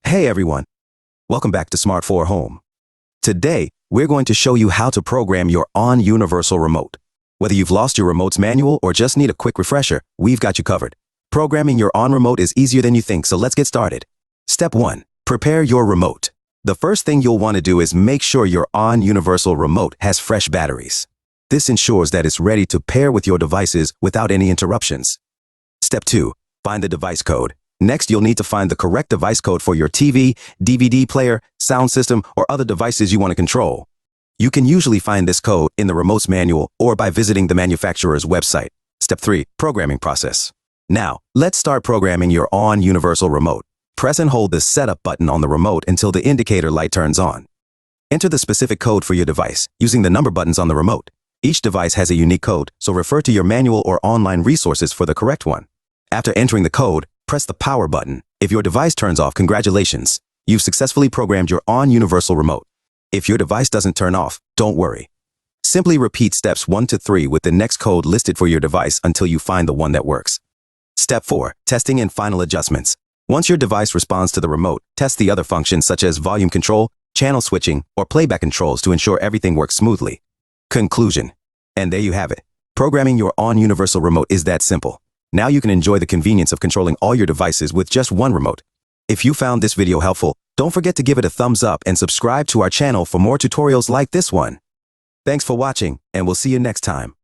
Hey everyone, welcome back to Smart 4 Home. Today, we're going to show you how to program your ONN Universal Remote. Whether you've lost your remote's manual or just need a quick refresher, we've got you covered. Programming your ONN remote is easier than you think, so let's get started. Step 1. Prepare your remote. The first thing you'll want to do is make sure your ONN Universal Remote has fresh batteries. This ensures that it's ready to pair with your devices without any interruptions. Step 2. Find the device code. Next, you'll need to find the correct device code for your TV, DVD player, sound system, or other devices you want to control. You can usually find this code in the remote's manual or by visiting the manufacturer's website. Step 3. Programming process. Now, let's start programming your ONN Universal Remote. Press and hold the Setup button on the remote until the indicator light turns on. Enter the specific code for your device using the number buttons on the remote. Each device has a unique code, so refer to your manual or online resources for the correct one. After entering the code, press the power button. If your device turns off, congratulations. You've successfully programmed your ONN Universal Remote. If your device doesn't turn off, don't worry. Simply repeat steps 1 to 3 with the next code listed for your device until you find the one that works. Step 4. Testing and final adjustments. Once your device responds to the remote, test the other functions such as volume control, channel switching, or playback controls to ensure everything works smoothly. Conclusion. And there you have it. Programming your ONN Universal Remote is that simple. Now you can enjoy the convenience of controlling all your devices with just one remote. If you found this video helpful, don't forget to give it a thumbs up and subscribe to our channel for more tutorials like this one. Thanks for watching, and we'll see you next time.